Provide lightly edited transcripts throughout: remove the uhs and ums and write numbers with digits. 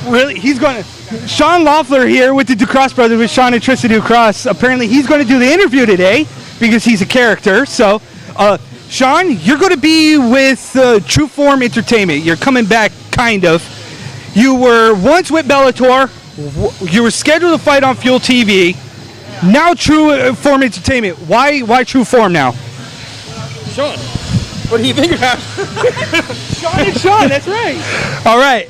Really? He's going to... Sean Loeffler here with the DuCross brothers, with Sean and Tristan DuCross. Apparently, he's going to do the interview today because he's a character. So, Sean, you're going to be with True Form Entertainment. You're coming back, kind of. You were once with Bellator. You were scheduled to fight on Fuel TV. Now True Form Entertainment. Why True Form now? Sean, what do you think about Sean, that's right. All right.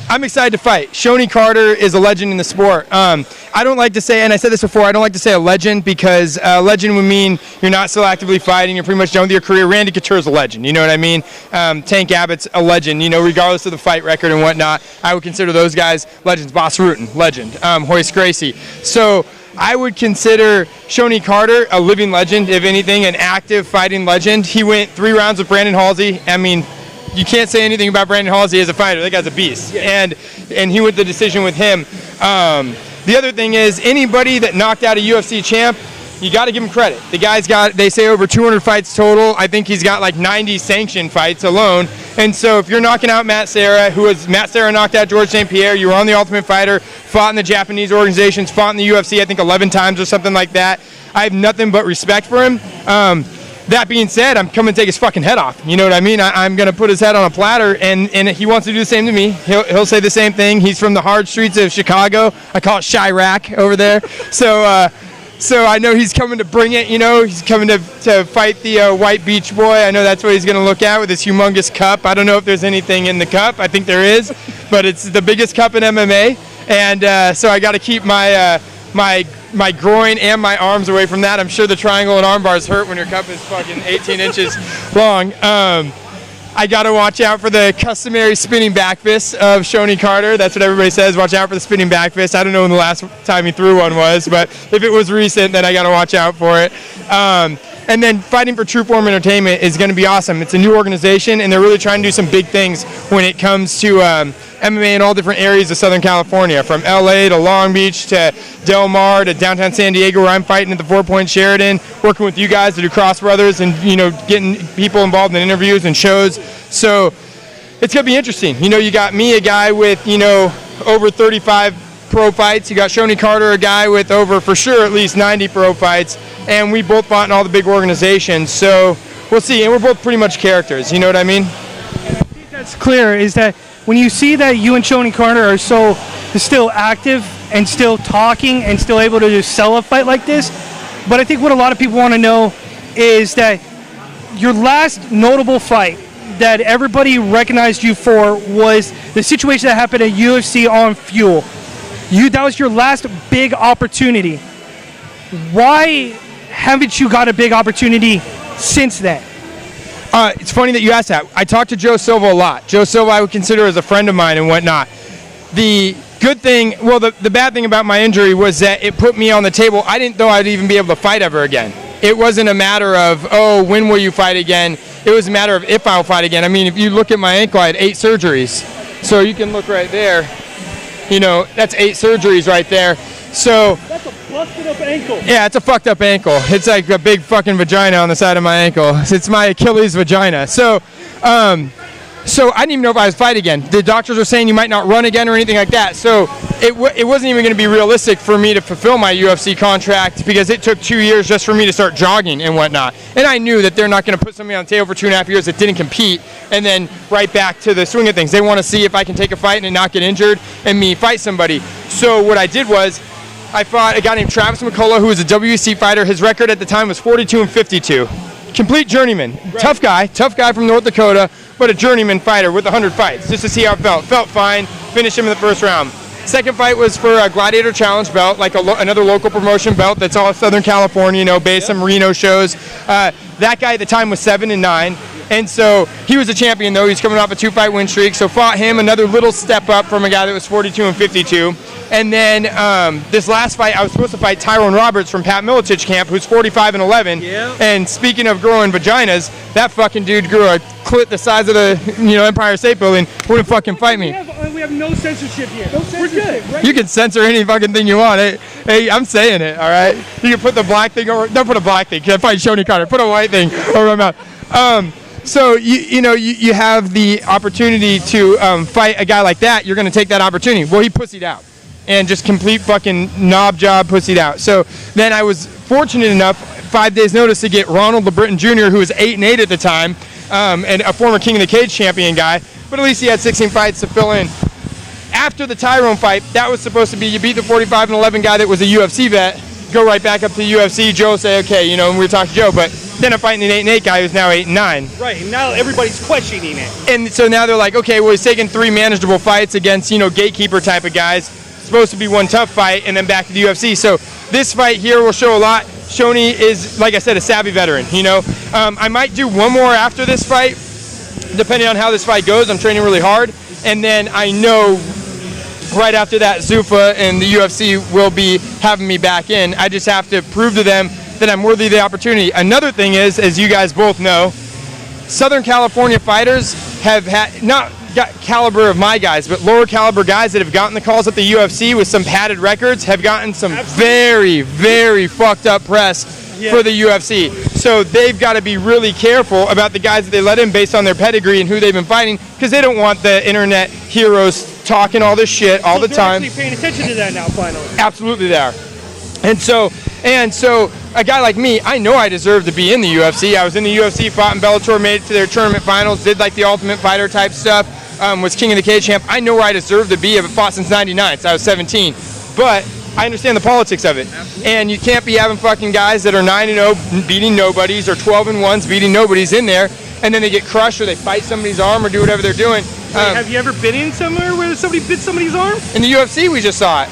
I'm excited to fight. Shonie Carter is a legend in the sport. I don't like to say, and I said this before, I don't like to say a legend because a legend would mean you're not still actively fighting, you're pretty much done with your career. Randy Couture's a legend, you know what I mean? Tank Abbott's a legend, you know, regardless of the fight record and whatnot. I would consider those guys legends. Boss Rutan, legend. Hoist Gracie. So I would consider Shonie Carter a living legend, if anything, an active fighting legend. He went 3 rounds with Brandon Halsey. I mean, you can't say anything about Brandon Halsey as a fighter. That guy's a beast. Yeah. And he went the decision with him. The other thing is, anybody that knocked out a UFC champ, you got to give him credit. The guy's got, they say, over 200 fights total. I think he's got like 90 sanctioned fights alone. And so if you're knocking out Matt Serra, Matt Serra knocked out George St. Pierre, you were on the Ultimate Fighter, fought in the Japanese organizations, fought in the UFC, I think 11 times or something like that. I have nothing but respect for him. That being said, I'm coming to take his fucking head off. You know what I mean? I'm going to put his head on a platter, and he wants to do the same to me. He'll say the same thing. He's from the hard streets of Chicago. I call it Chirac over there. So I know he's coming to bring it, you know. He's coming to fight the white beach boy. I know that's what he's going to look at with his humongous cup. I don't know if there's anything in the cup. I think there is, but it's the biggest cup in MMA. And so I got to keep my groin and my arms away from that. I'm sure the triangle and arm bars hurt when your cup is fucking 18 inches long. I got to watch out for the customary spinning back fist of Shonie Carter. That's what everybody says. Watch out for the spinning back fist. I don't know when the last time he threw one was, but if it was recent, then I got to watch out for it. And then fighting for True Form Entertainment is going to be awesome. It's a new organization, and they're really trying to do some big things when it comes to MMA in all different areas of Southern California, from LA to Long Beach to Del Mar to downtown San Diego, where I'm fighting at the 4 Point Sheridan, working with you guys, the DuCross brothers, and, you know, getting people involved in interviews and shows. So it's going to be interesting. You know, you got me, a guy with, you know, over 35 pro fights. You got Shonie Carter, a guy with over, for sure, at least 90 pro fights. And we both fought in all the big organizations. So we'll see. And we're both pretty much characters. You know what I mean? And I think that's clear, is that when you see that you and Shonie Carter are so still active and still talking and still able to just sell a fight like this, but I think what a lot of people want to know is that your last notable fight that everybody recognized you for was the situation that happened at UFC on Fuel. That was your last big opportunity. Why haven't you got a big opportunity since then? It's funny that you asked that. I talked to Joe Silva a lot. Joe Silva I would consider as a friend of mine and whatnot. The good thing, well, the bad thing about my injury was that it put me on the table. I didn't know I'd even be able to fight ever again. It wasn't a matter of, oh, when will you fight again? It was a matter of if I'll fight again. I mean, if you look at my ankle, I had 8 surgeries. So you can look right there. You know, that's 8 surgeries right there. So that's a busted up ankle. Yeah, it's a fucked up ankle. It's like a big fucking vagina on the side of my ankle. It's my Achilles vagina. So I didn't even know if I was fight again. The doctors were saying you might not run again or anything like that. So it wasn't even going to be realistic for me to fulfill my UFC contract because it took 2 years just for me to start jogging and whatnot. And I knew that they're not going to put somebody on the table for 2.5 years that didn't compete and then right back to the swing of things. They want to see if I can take a fight and not get injured and me fight somebody. So what I did was I fought a guy named Travis McCullough, who was a WEC fighter. His record at the time was 42-52. Complete journeyman. Right. Tough guy from North Dakota, but a journeyman fighter with 100 fights, just to see how it felt. Felt fine, finished him in the first round. Second fight was for a Gladiator Challenge belt, like another local promotion belt that's all Southern California, you know, based on Reno shows. That guy at the time was 7-9. And so he was a champion, though. He's coming off a 2-fight win streak. So fought him, another little step up from a guy that was 42-52. And then this last fight, I was supposed to fight Tyrone Roberts from Pat Miletich camp, who's 45-11. Yeah. And speaking of growing vaginas, that fucking dude grew a clit the size of the Empire State Building. Wouldn't fucking fight me. We have no censorship here. No censorship. We're good. Right? You can censor any fucking thing you want. Hey, I'm saying it, all right? You can put the black thing over. Don't put a black thing. Can't fight Shonie Carter. Put a white thing over my mouth. So you have the opportunity to fight a guy like that. You're going to take that opportunity. Well, he pussied out, and just complete fucking knob job pussied out. So then I was fortunate enough, 5 days notice, to get Ronald LeBritton Jr., who was 8-8 at the time, and a former King of the Cage champion guy. But at least he had 16 fights to fill in. After the Tyrone fight, that was supposed to be you beat the 45-11 guy that was a UFC vet, go right back up to the UFC. Joe say, okay, and we were talking to Joe, but then I'm fighting an 8-8 guy who's now 8-9. Right, and now everybody's questioning it. And so now they're like, okay, well, he's taking 3 manageable fights against, gatekeeper type of guys. Supposed to be one tough fight, and then back to the UFC. So this fight here will show a lot. Shonie is, like I said, a savvy veteran. I might do one more after this fight, depending on how this fight goes. I'm training really hard, and then I know right after that, Zuffa and the UFC will be having me back in. I just have to prove to them that I'm worthy of the opportunity. Another thing is, as you guys both know, Southern California fighters have had, not got caliber of my guys, but lower caliber guys that have gotten the calls at the UFC with some padded records have gotten some very, very fucked up press for the UFC. So they've got to be really careful about the guys that they let in based on their pedigree and who they've been fighting, because they don't want the internet heroes talking all this shit all the time. They're actually paying attention to that now, finally. Absolutely they are. And so a guy like me, I know I deserve to be in the UFC. I was in the UFC, fought in Bellator, made it to their tournament finals, did like the Ultimate Fighter type stuff, was King of the Cage champ. I know where I deserve to be. I've fought since 99, so I was 17. But I understand the politics of it. Absolutely. And you can't be having fucking guys that are 9-0 beating nobodies, or 12-1s beating nobodies in there, and then they get crushed or they fight somebody's arm or do whatever they're doing. Wait, have you ever been in somewhere where somebody bit somebody's arm? In the UFC, we just saw it.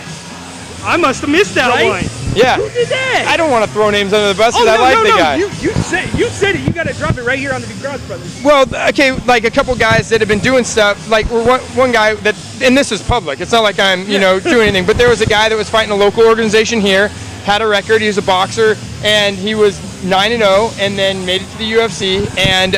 I must have missed that one. Yeah. Who did that? I don't want to throw names under the bus because I like the guy. You said it. You got to drop it right here on the DuCross brothers. Well, okay, like a couple guys that have been doing stuff. Like one guy that, and this is public. It's not like I'm, doing anything. But there was a guy that was fighting a local organization here, had a record. He was a boxer, and he was 9-0, and then made it to the UFC, and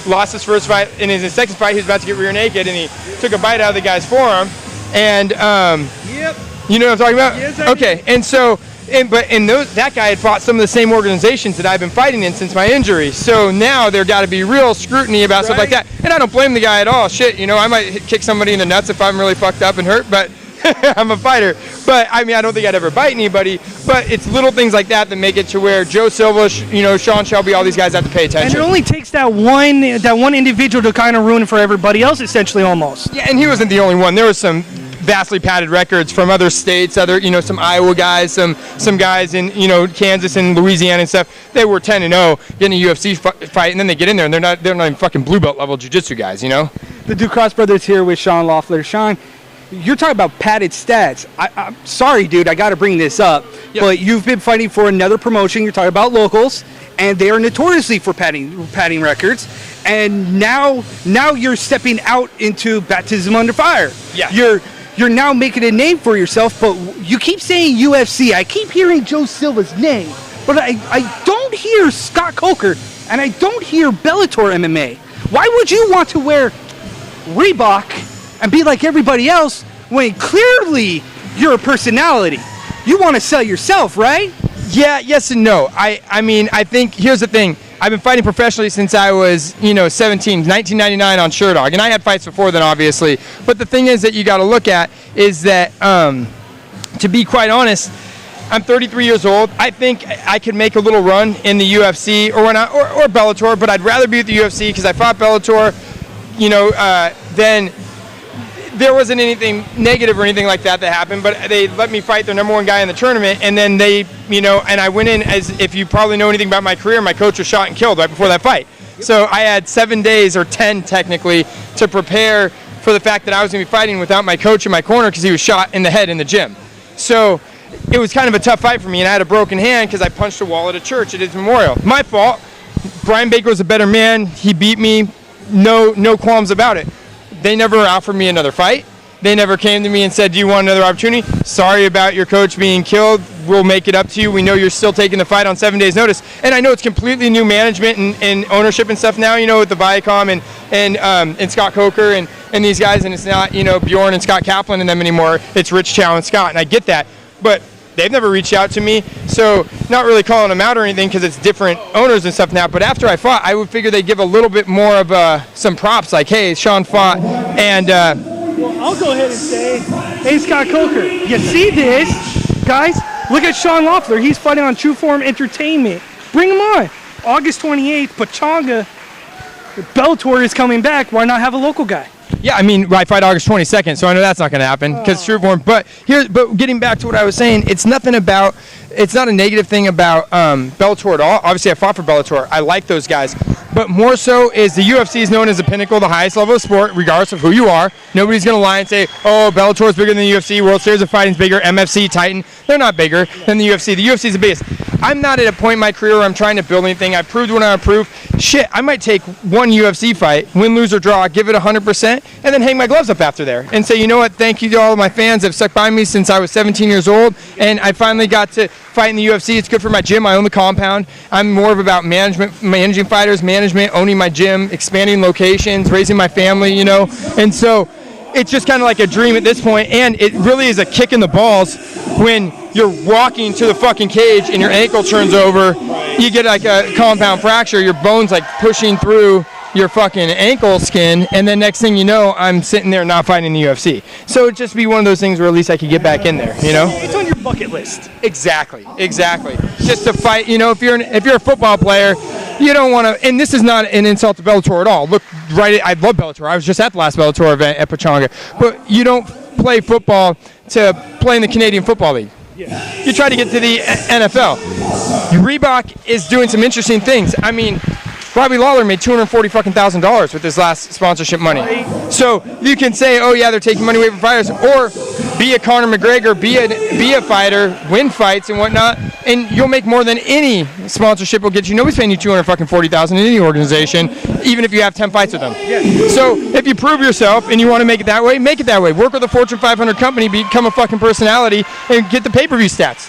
lost his first fight. And in his second fight, he was about to get rear naked, and he took a bite out of the guy's forearm, and yep. You know what I'm talking about? Yes, I okay, and so, that guy had fought some of the same organizations that I've been fighting in since my injury. So now there got to be real scrutiny about stuff like that. And I don't blame the guy at all. Shit, I might kick somebody in the nuts if I'm really fucked up and hurt, but I'm a fighter. But I mean, I don't think I'd ever bite anybody. But it's little things like that that make it to where Joe Silva, Sean Shelby, all these guys have to pay attention. And it only takes that one individual to kind of ruin it for everybody else, essentially, almost. Yeah, and he wasn't the only one. There was some vastly padded records from other states, some Iowa guys, some guys in Kansas and Louisiana and stuff. They were 10-0 getting a UFC fight, and then they get in there and they're not even fucking blue belt level jiu-jitsu guys, The DuCross brothers here with Sean Loeffler. Sean, you're talking about padded stats. I'm sorry, dude, I got to bring this up, but you've been fighting for another promotion. You're talking about locals, and they are notoriously for padding records. And now you're stepping out into baptism under fire. Yeah. You're now making a name for yourself, but you keep saying UFC. I keep hearing Joe Silva's name, but I don't hear Scott Coker, and I don't hear Bellator MMA. Why would you want to wear Reebok and be like everybody else when clearly you're a personality? You want to sell yourself, right? Yeah, yes and no. I mean, I think, here's the thing. I've been fighting professionally since I was, 17, 1999 on Sherdog. And I had fights before then, obviously. But the thing is that you got to look at is that, to be quite honest, I'm 33 years old. I think I could make a little run in the UFC or Bellator, but I'd rather be at the UFC because I fought Bellator, then there wasn't anything negative or anything like that happened, but they let me fight their number one guy in the tournament, and then they, and I went in as, if you probably know anything about my career, my coach was shot and killed right before that fight. So I had 7 days, or 10 technically, to prepare for the fact that I was going to be fighting without my coach in my corner because he was shot in the head in the gym. So it was kind of a tough fight for me, and I had a broken hand because I punched a wall at a church at his memorial. My fault. Brian Baker was a better man. He beat me. No qualms about it. They never offered me another fight. They never came to me and said, do you want another opportunity? Sorry about your coach being killed. We'll make it up to you. We know you're still taking the fight on 7 days notice. And I know it's completely new management and ownership and stuff now, with the Viacom and Scott Coker and these guys. And it's not, Bjorn and Scott Kaplan and them anymore. It's Rich Chow and Scott. And I get that. But They've never reached out to me, so not really calling them out or anything because it's different owners and stuff now. But after I fought, I would figure they'd give a little bit more of some props, like, hey, Sean fought, and Well, I'll go ahead and say, hey, Scott Coker, you see this? Guys, look at Sean Loeffler. He's fighting on True Form Entertainment. Bring him on. August 28th, Pachanga. Bellator is coming back. Why not have a local guy? yeah, I mean, I fight August 22nd, so I know that's not going to happen because True Form. But getting back to what I was saying, it's not a negative thing about Bellator at all. Obviously, I fought for Bellator. I like those guys. But more so is the UFC is known as the pinnacle, the highest level of sport, regardless of who you are. Nobody's going to lie and say, oh, Bellator is bigger than the UFC, World Series of Fighting is bigger, MFC, Titan. They're not bigger than the UFC. The UFC is the biggest. I'm not at a point in my career where I'm trying to build anything. I proved what I proved. Shit, I might take one UFC fight, win, lose, or draw, give it 100%, and then hang my gloves up after there and say, you know what, thank you to all of my fans that have stuck by me since I was 17 years old, and I finally got to fight in the UFC. It's good for my gym. I own the compound. I'm more of about managing fighters, management, owning my gym, expanding locations, raising my family, you know, and so it's just kind of like a dream at this point, and it really is a kick in the balls when you're walking to the fucking cage and your ankle turns over, you get like a compound fracture, your bone's like pushing through your fucking ankle skin, and then next thing you know, I'm sitting there not fighting the UFC. So it'd just be one of those things where at least I could get back in there, you know? It's on your bucket list. Exactly. Just to fight, you know, if you're a football player, you don't want to, and this is not an insult to Bellator at all. Look, I love Bellator. I was just at the last Bellator event at Pachanga. But you don't play football to play in the Canadian Football League. Yeah. You try to get to the NFL. Reebok is doing some interesting things. I mean, Robbie Lawler made $240,000 with his last sponsorship money. Right. So you can say, oh yeah, they're taking money away from fighters, or be a Conor McGregor, be a fighter, win fights and whatnot, and you'll make more than any sponsorship will get you. Nobody's paying you $240,000 in any organization, even if you have 10 fights with them. Yeah. So if you prove yourself and you want to make it that way, make it that way. Work with a Fortune 500 company, become a fucking personality, and get the pay-per-view stats.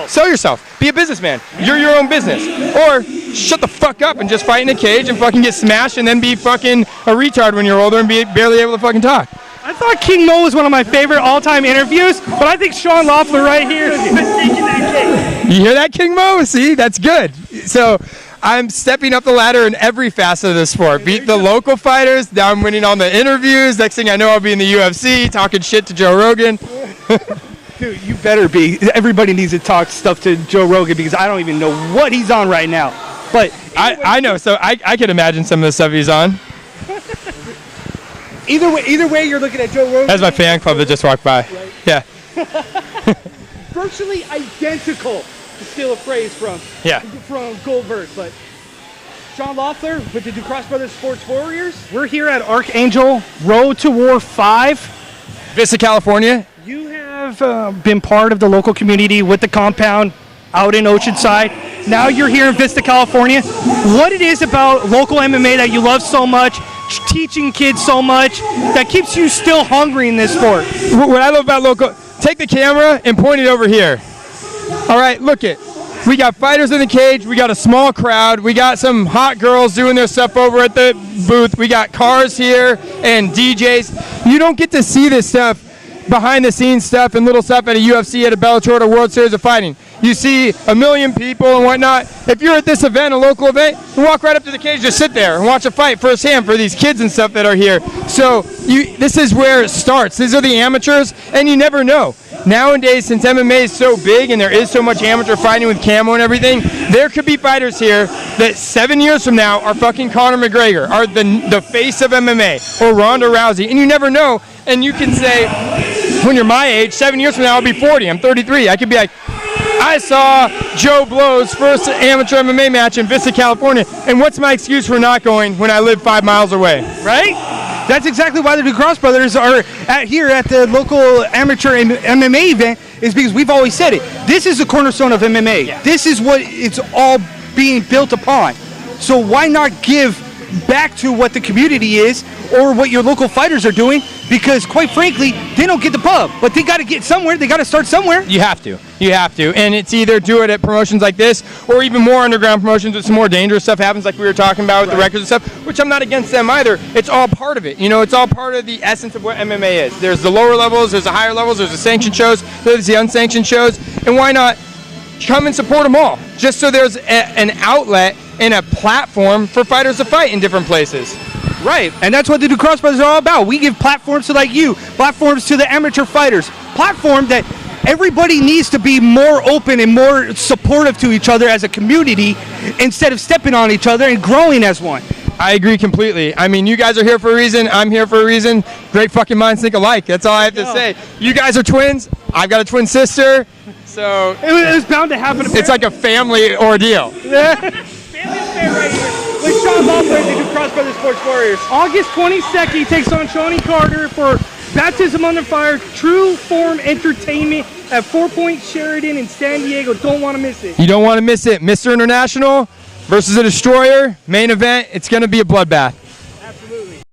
Sell yourself. Be a businessman. You're your own business. Or shut the fuck up and just fight in a cage and fucking get smashed and then be fucking a retard when you're older and be barely able to fucking talk. I thought King Mo was one of my favorite all-time interviews, but I think Sean Loeffler right here is taking that cake. You hear that, King Mo? See, that's good. So I'm stepping up the ladder in every facet of the sport. Beat the local fighters, now I'm winning on the interviews. Next thing I know, I'll be in the UFC talking shit to Joe Rogan. Dude, you better be. Everybody needs to talk stuff to Joe Rogan because I don't even know what he's on right now. But I know, so I can imagine some of the stuff he's on. Either way, you're looking at Joe Rogan. That's my fan club that just walked by. Right. Yeah. Virtually identical, to steal a phrase from Goldberg, but Sean Loeffler with the DuCross Brothers Sports Warriors. We're here at Archangel Road to War 5. Vista, California. You have been part of the local community with the compound out in Oceanside. Now you're here in Vista, California. What it is about local MMA that you love so much, teaching kids so much, that keeps you still hungry in this sport? What I love about local, take the camera and point it over here. All right, look it. We got fighters in the cage. We got a small crowd. We got some hot girls doing their stuff over at the booth. We got cars here and DJs. You don't get to see this stuff, behind the scenes stuff and little stuff at a UFC, at a Bellator, at a World Series of Fighting. You see a million people and whatnot. If you're at this event, a local event, you walk right up to the cage, just sit there and watch a fight firsthand for these kids and stuff that are here. So this is where it starts. These are the amateurs, and you never know. Nowadays, since MMA is so big and there is so much amateur fighting with camo and everything, there could be fighters here that 7 years from now are fucking Conor McGregor, are the face of MMA, or Ronda Rousey, and you never know. And you can say, when you're my age, 7 years from now I'll be 40, I'm 33. I could be like, I saw Joe Blow's first amateur MMA match in Vista, California, and what's my excuse for not going when I live 5 miles away? Right? That's exactly why the DuCross brothers are here at the local amateur MMA event, is because we've always said it. This is the cornerstone of MMA. Yeah. This is what it's all being built upon. So why not give back to what the community is or what your local fighters are doing, because quite frankly, they don't get the pub, but they got to get somewhere. They got to start somewhere. You have to. You have to. And it's either do it at promotions like this or even more underground promotions with some more dangerous stuff happens, like we were talking about with the records and stuff, which I'm not against them either. It's all part of it. You know, it's all part of the essence of what MMA is. There's the lower levels, there's the higher levels, there's the sanctioned shows, there's the unsanctioned shows, and why not come and support them all, just so there's an outlet and a platform for fighters to fight in different places. Right, and that's what the DuCross brothers are all about. We give platforms to like you, platforms to the amateur fighters, platform that everybody needs to be more open and more supportive to each other as a community instead of stepping on each other and growing as one. I agree completely. I mean, you guys are here for a reason. I'm here for a reason. Great fucking minds think alike. That's all I have to say. You guys are twins. I've got a twin sister. So It was bound to happen. it's like a family ordeal. Family affair right here. With Sean Loeffler and the DuCross Brothers Sports Warriors. August 22nd, he takes on Shonie Carter for Baptism Under Fire, True Form Entertainment at 4 Point Sheridan in San Diego. Don't want to miss it. You don't want to miss it. Mr. International versus a Destroyer, main event. It's going to be a bloodbath.